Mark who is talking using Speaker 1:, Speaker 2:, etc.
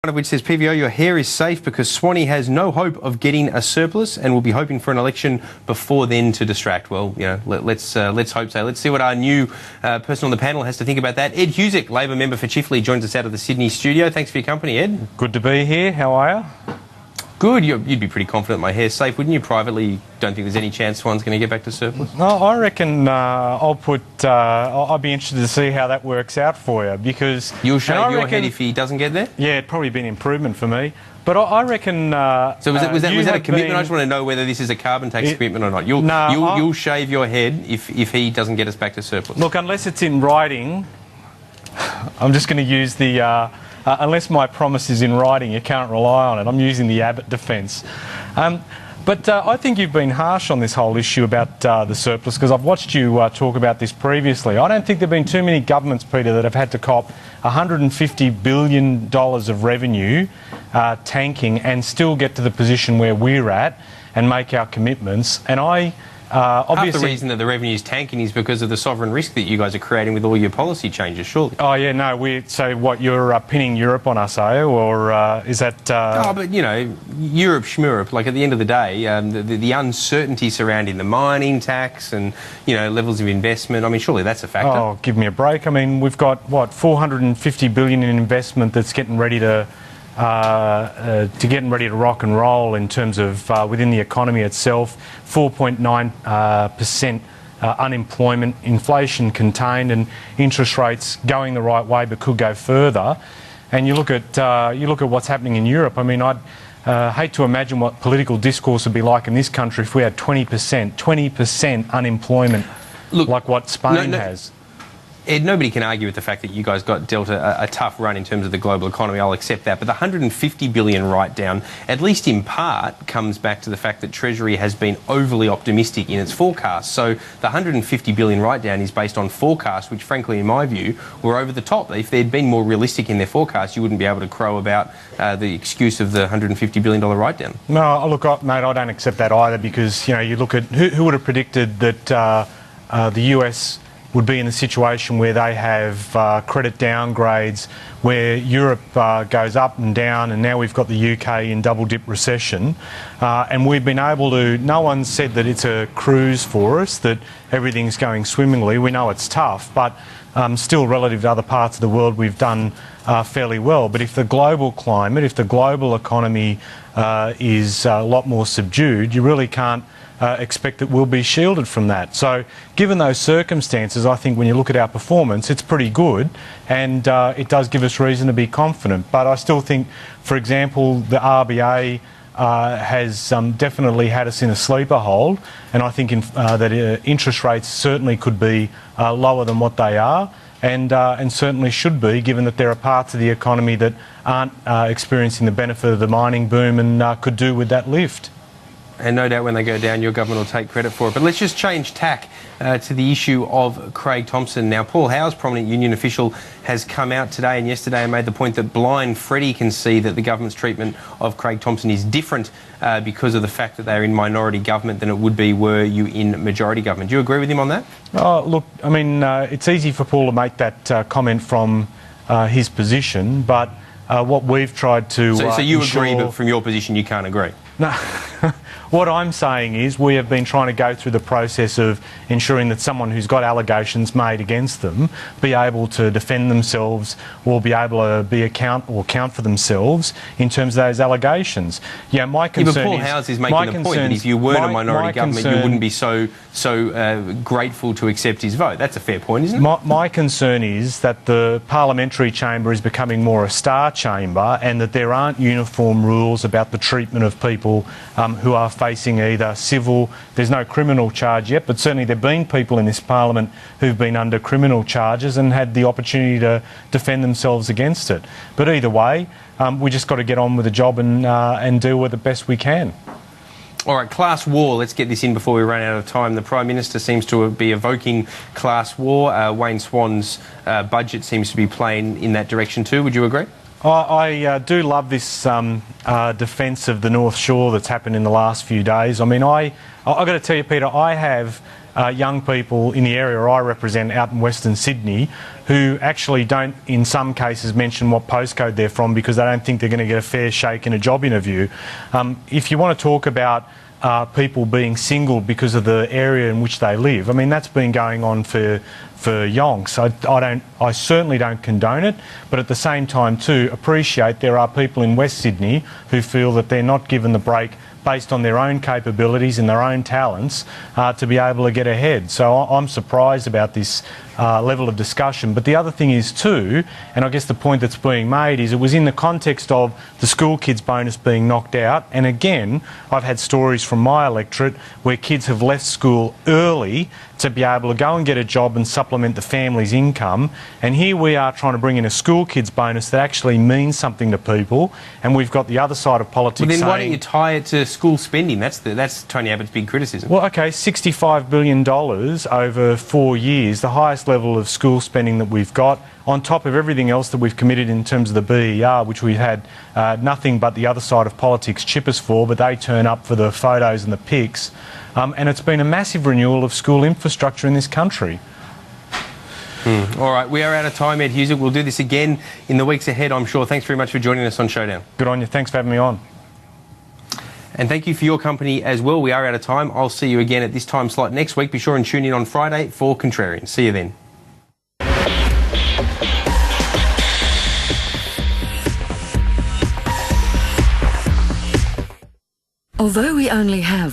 Speaker 1: One of which says, PVO, your hair is safe because Swanee has no hope of getting a surplus and will be hoping for an election before then to distract. Well, you know, let's hope so. Let's see what our new person on the panel has to think about that. Ed Husic, Labor member for Chifley, joins us out of the Sydney studio. Thanks for your company, Ed.
Speaker 2: Good to be here. How are you?
Speaker 1: Good. You'd be pretty confident my hair's safe, wouldn't you? Privately, don't think there's any chance one's going to get back to surplus?
Speaker 2: No, I reckon I'll be interested to see how that works out for you, because...
Speaker 1: You'll shave your head if he doesn't get there?
Speaker 2: Yeah, it'd probably be an improvement for me. But I reckon...
Speaker 1: So was that a commitment? I just want to know whether this is a carbon tax commitment or not. You'll shave your head if he doesn't get us back to surplus?
Speaker 2: Look, unless it's in writing, I'm just going to use the... unless my promise is in writing, you can't rely on it. I'm using the Abbott defence. But I think you've been harsh on this whole issue about the surplus, because I've watched you talk about this previously. I don't think there have been too many governments, Peter, that have had to cop $150 billion of revenue tanking and still get to the position where we're at and make our commitments. And obviously...
Speaker 1: Half the reason that the revenue is tanking is because of the sovereign risk that you guys are creating with all your policy changes, surely.
Speaker 2: Oh, yeah, no, so what, you're pinning Europe on us, are you? Or is that...
Speaker 1: Oh, but, you know, Europe, schmeurope, like at the end of the day, the uncertainty surrounding the mining tax and, you know, levels of investment, I mean, surely that's a factor.
Speaker 2: Oh, give me a break. I mean, we've got, what, $450 billion in investment that's getting ready to rock and roll in terms of within the economy itself. 4.9% unemployment, inflation contained, and interest rates going the right way but could go further. And you look at what's happening in Europe. I mean, I'd hate to imagine what political discourse would be like in this country if we had 20% unemployment, like what Spain has.
Speaker 1: Ed, nobody can argue with the fact that you guys got dealt a tough run in terms of the global economy. I'll accept that. But the $150 billion write-down, at least in part, comes back to the fact that Treasury has been overly optimistic in its forecasts. So the $150 billion write-down is based on forecasts, which, frankly, in my view, were over the top. If they'd been more realistic in their forecasts, you wouldn't be able to crow about the excuse of the $150 billion write-down.
Speaker 2: No, look, mate, I don't accept that either, because, you know, you look at who would have predicted that the US would be in the situation where they have credit downgrades, where Europe goes up and down, and now we've got the UK in double-dip recession. And we've been able to... No one said that it's a cruise for us, that everything's going swimmingly. We know it's tough, but still, relative to other parts of the world, we've done fairly well. But if the global climate, if the global economy is a lot more subdued, you really can't expect that we'll be shielded from that. So given those circumstances, I think when you look at our performance, it's pretty good, and it does give us reason to be confident. But I still think, for example, the RBA has definitely had us in a sleeper hold, and I think that interest rates certainly could be lower than what they are, and certainly should be, given that there are parts of the economy that aren't experiencing the benefit of the mining boom and could do with that lift.
Speaker 1: And no doubt when they go down, your government will take credit for it. But let's just change tack to the issue of Craig Thomson. Now, Paul Howe's prominent union official has come out today and yesterday and made the point that blind Freddie can see that the government's treatment of Craig Thomson is different because of the fact that they're in minority government than it would be were you in majority government. Do you agree with him on that?
Speaker 2: Oh, look, I mean, it's easy for Paul to make that comment from his position, but what we've tried to
Speaker 1: So you agree, but from your position you can't agree?
Speaker 2: No. What I'm saying is we have been trying to go through the process of ensuring that someone who's got allegations made against them be able to defend themselves or be able to count for themselves in terms of those allegations. Yeah, my concern
Speaker 1: but Paul Howes is making the point that if you weren't a minority government, you wouldn't be so grateful to accept his vote. That's a fair point, isn't it?
Speaker 2: My concern is that the parliamentary chamber is becoming more a star chamber, and that there aren't uniform rules about the treatment of people who are facing either civil... There's no criminal charge yet, but certainly there have been people in this parliament who've been under criminal charges and had the opportunity to defend themselves against it. But either way, we just got to get on with the job and deal with it best we can.
Speaker 1: All right, class war. Let's get this in before we run out of time. The Prime Minister seems to be evoking class war. Wayne Swan's budget seems to be playing in that direction too. Would you agree?
Speaker 2: I do love this defence of the North Shore that's happened in the last few days. I mean, I've got to tell you, Peter, I have young people in the area I represent out in Western Sydney who actually don't, in some cases, mention what postcode they're from because they don't think they're going to get a fair shake in a job interview. If you want to talk about people being single because of the area in which they live, I mean, that's been going on for yonks. I certainly don't condone it, but at the same time too appreciate there are people in West Sydney who feel that they're not given the break based on their own capabilities and their own talents to be able to get ahead. So I'm surprised about this level of discussion. But the other thing is too, and I guess the point that's being made is it was in the context of the school kids bonus being knocked out. And again, I've had stories from my electorate where kids have left school early to be able to go and get a job and supplement the family's income. And here we are trying to bring in a school kids bonus that actually means something to people. And we've got the other side of politics
Speaker 1: Well, then
Speaker 2: saying,
Speaker 1: why don't you tie it to school spending? That's Tony Abbott's big criticism.
Speaker 2: well, okay, $65 billion over 4 years, the highest level of school spending that we've got, on top of everything else that we've committed in terms of the BER, which we had nothing but the other side of politics chip us for, but they turn up for the photos and the pics. And it's been a massive renewal of school infrastructure in this country.
Speaker 1: All right, we are out of time, Ed Husic. We'll do this again in the weeks ahead, I'm sure. Thanks very much for joining us on Showdown.
Speaker 2: Good on you. Thanks for having me on.
Speaker 1: And thank you for your company as well. We are out of time. I'll see you again at this time slot next week. Be sure and tune in on Friday for Contrarian. See you then.
Speaker 3: Although we only have